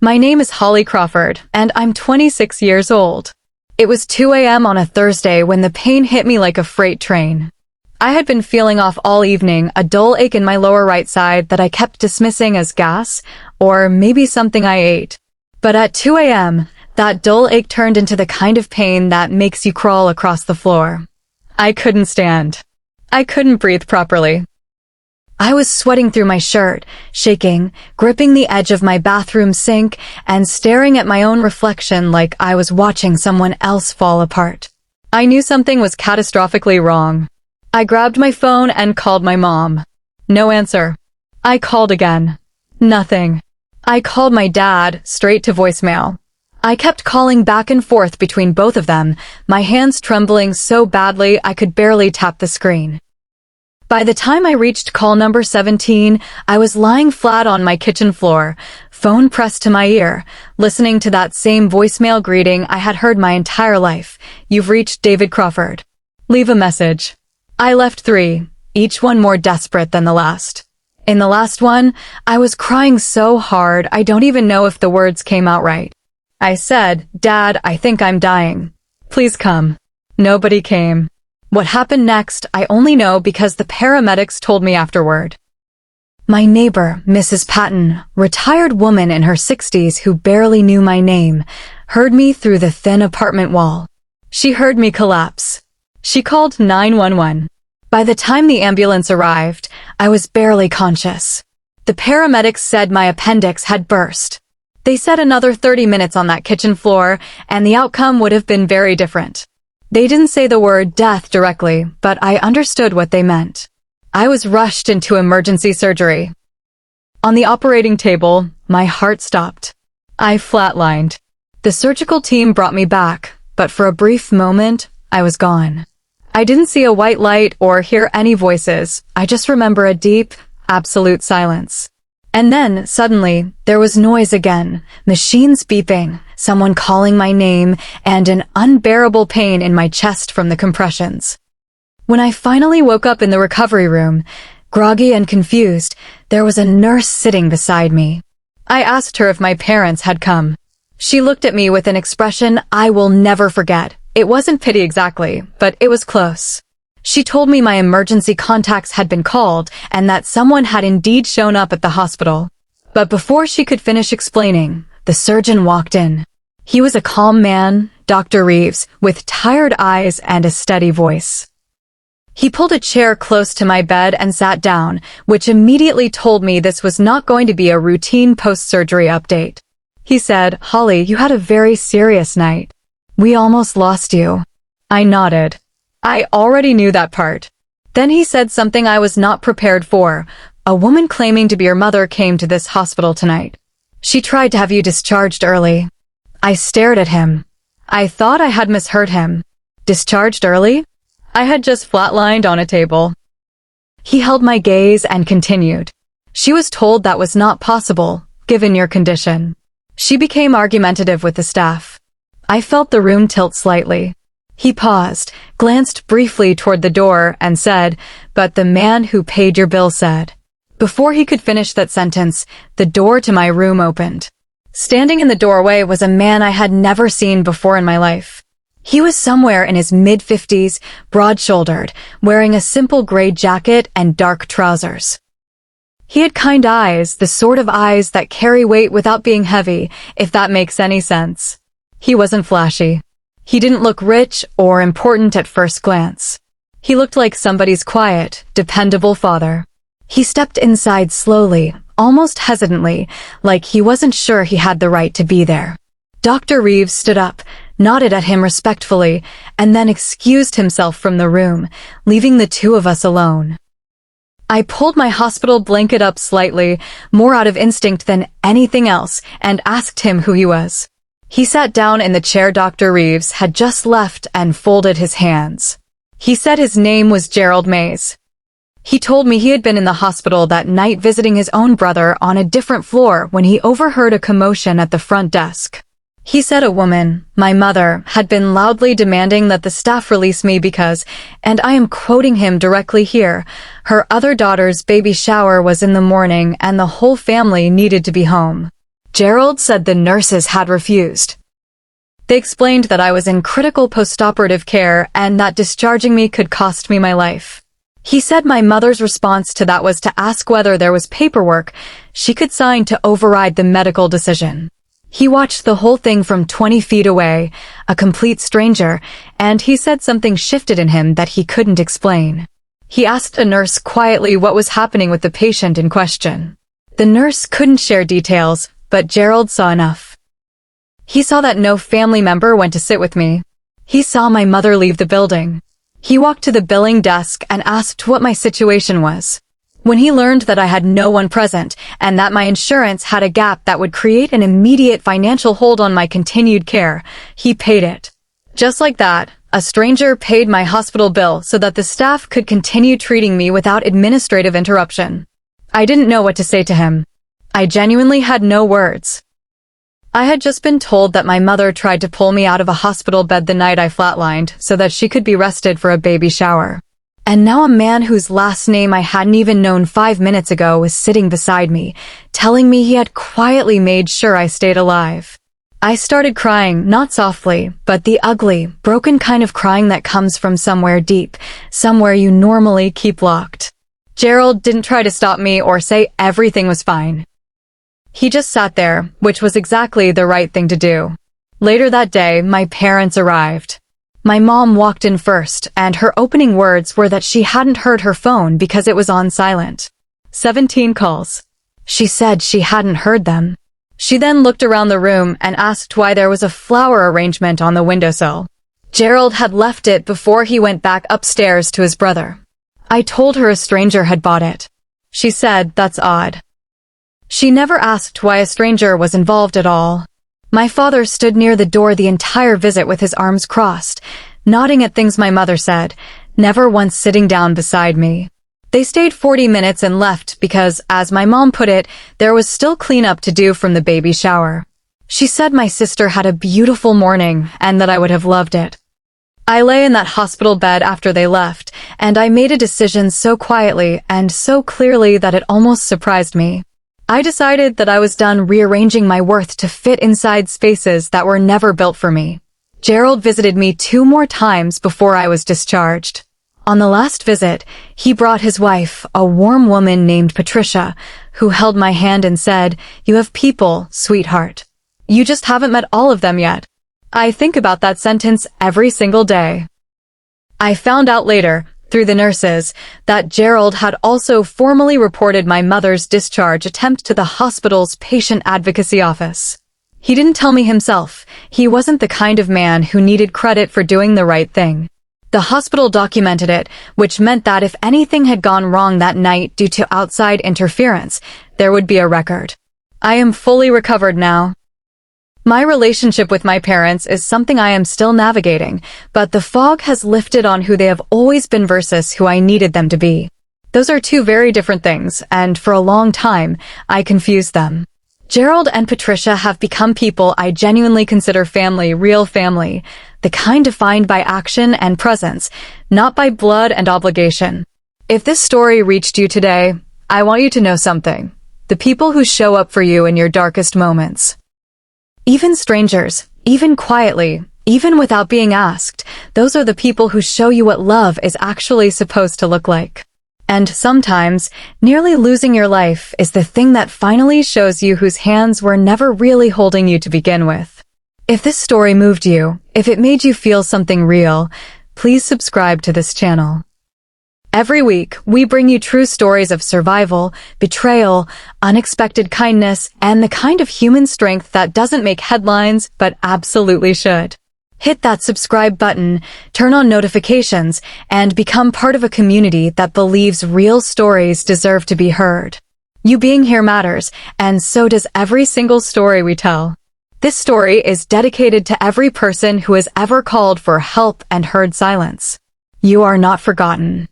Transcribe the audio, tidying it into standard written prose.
My name is Holly Crawford, and I'm 26 years old. It was 2 a.m. on a Thursday when the pain hit me like a freight train. I had been feeling off all evening, a dull ache in my lower right side that I kept dismissing as gas, or maybe something I ate. But at 2 a.m., that dull ache turned into the kind of pain that makes you crawl across the floor. I couldn't stand. I couldn't breathe properly. I was sweating through my shirt, shaking, gripping the edge of my bathroom sink, and staring at my own reflection like I was watching someone else fall apart. I knew something was catastrophically wrong. I grabbed my phone and called my mom. No answer. I called again. Nothing. I called my dad, straight to voicemail. I kept calling back and forth between both of them, my hands trembling so badly I could barely tap the screen. By the time I reached call number 17, I was lying flat on my kitchen floor, phone pressed to my ear, listening to that same voicemail greeting I had heard my entire life. You've reached David Crawford. Leave a message. I left 3, each one more desperate than the last. In the last one, I was crying so hard I don't even know if the words came out right. I said, "Dad, I think I'm dying. Please come." Nobody came. What happened next, I only know because the paramedics told me afterward. My neighbor, Mrs. Patton, retired woman in her 60s who barely knew my name, heard me through the thin apartment wall. She heard me collapse. She called 911. By the time the ambulance arrived, I was barely conscious. The paramedics said my appendix had burst. They said another 30 minutes on that kitchen floor, and the outcome would have been very different. They didn't say the word death directly, but I understood what they meant. I was rushed into emergency surgery. On the operating table, my heart stopped. I flatlined. The surgical team brought me back, but for a brief moment, I was gone. I didn't see a white light or hear any voices. I just remember a deep, absolute silence. And then, suddenly, there was noise again, machines beeping, someone calling my name, and an unbearable pain in my chest from the compressions. When I finally woke up in the recovery room, groggy and confused, there was a nurse sitting beside me. I asked her if my parents had come. She looked at me with an expression I will never forget. It wasn't pity exactly, but it was close. She told me my emergency contacts had been called and that someone had indeed shown up at the hospital. But before she could finish explaining, the surgeon walked in. He was a calm man, Dr. Reeves, with tired eyes and a steady voice. He pulled a chair close to my bed and sat down, which immediately told me this was not going to be a routine post-surgery update. He said, "Holly, you had a very serious night. We almost lost you." I nodded. I already knew that part. Then he said something I was not prepared for. "A woman claiming to be your mother came to this hospital tonight. She tried to have you discharged early." I stared at him. I thought I had misheard him. Discharged early? I had just flatlined on a table. He held my gaze and continued. "She was told that was not possible, given your condition." She became argumentative with the staff. I felt the room tilt slightly. He paused, glanced briefly toward the door, and said, "But the man who paid your bill said." Before he could finish that sentence, the door to my room opened. Standing in the doorway was a man I had never seen before in my life. He was somewhere in his mid-50s, broad-shouldered, wearing a simple gray jacket and dark trousers. He had kind eyes, the sort of eyes that carry weight without being heavy, if that makes any sense. He wasn't flashy. He didn't look rich or important at first glance. He looked like somebody's quiet, dependable father. He stepped inside slowly, almost hesitantly, like he wasn't sure he had the right to be there. Dr. Reeves stood up, nodded at him respectfully, and then excused himself from the room, leaving the two of us alone. I pulled my hospital blanket up slightly, more out of instinct than anything else, and asked him who he was. He sat down in the chair Dr. Reeves had just left and folded his hands. He said his name was Gerald Mays. He told me he had been in the hospital that night visiting his own brother on a different floor when he overheard a commotion at the front desk. He said a woman, my mother, had been loudly demanding that the staff release me because, and I am quoting him directly here, her other daughter's baby shower was in the morning and the whole family needed to be home. Gerald said the nurses had refused. They explained that I was in critical postoperative care and that discharging me could cost me my life. He said my mother's response to that was to ask whether there was paperwork she could sign to override the medical decision. He watched the whole thing from 20 feet away, a complete stranger, and he said something shifted in him that he couldn't explain. He asked a nurse quietly what was happening with the patient in question. The nurse couldn't share details, but Gerald saw enough. He saw that no family member went to sit with me. He saw my mother leave the building. He walked to the billing desk and asked what my situation was. When he learned that I had no one present and that my insurance had a gap that would create an immediate financial hold on my continued care, he paid it. Just like that, a stranger paid my hospital bill so that the staff could continue treating me without administrative interruption. I didn't know what to say to him. I genuinely had no words. I had just been told that my mother tried to pull me out of a hospital bed the night I flatlined so that she could be rested for a baby shower. And now a man whose last name I hadn't even known 5 minutes ago was sitting beside me, telling me he had quietly made sure I stayed alive. I started crying, not softly, but the ugly, broken kind of crying that comes from somewhere deep, somewhere you normally keep locked. Gerald didn't try to stop me or say everything was fine. He just sat there, which was exactly the right thing to do. Later that day, my parents arrived. My mom walked in first, and her opening words were that she hadn't heard her phone because it was on silent. 17 calls. She said she hadn't heard them. She then looked around the room and asked why there was a flower arrangement on the windowsill. Gerald had left it before he went back upstairs to his brother. I told her a stranger had bought it. She said that's odd. She never asked why a stranger was involved at all. My father stood near the door the entire visit with his arms crossed, nodding at things my mother said, never once sitting down beside me. They stayed 40 minutes and left because, as my mom put it, there was still cleanup to do from the baby shower. She said my sister had a beautiful morning and that I would have loved it. I lay in that hospital bed after they left, and I made a decision so quietly and so clearly that it almost surprised me. I decided that I was done rearranging my worth to fit inside spaces that were never built for me. Gerald visited me 2 more times before I was discharged. On the last visit, he brought his wife, a warm woman named Patricia, who held my hand and said, "You have people, sweetheart. You just haven't met all of them yet." I think about that sentence every single day. I found out later, through the nurses, that Gerald had also formally reported my mother's discharge attempt to the hospital's patient advocacy office. He didn't tell me himself. He wasn't the kind of man who needed credit for doing the right thing. The hospital documented it, which meant that if anything had gone wrong that night due to outside interference, there would be a record. I am fully recovered now. My relationship with my parents is something I am still navigating, but the fog has lifted on who they have always been versus who I needed them to be. Those are 2 very different things, and for a long time, I confused them. Gerald and Patricia have become people I genuinely consider family, real family, the kind defined by action and presence, not by blood and obligation. If this story reached you today, I want you to know something. The people who show up for you in your darkest moments. Even strangers, even quietly, even without being asked, those are the people who show you what love is actually supposed to look like. And sometimes, nearly losing your life is the thing that finally shows you whose hands were never really holding you to begin with. If this story moved you, if it made you feel something real, please subscribe to this channel. Every week, we bring you true stories of survival, betrayal, unexpected kindness, and the kind of human strength that doesn't make headlines but absolutely should. Hit that subscribe button, turn on notifications, and become part of a community that believes real stories deserve to be heard. You being here matters, and so does every single story we tell. This story is dedicated to every person who has ever called for help and heard silence. You are not forgotten.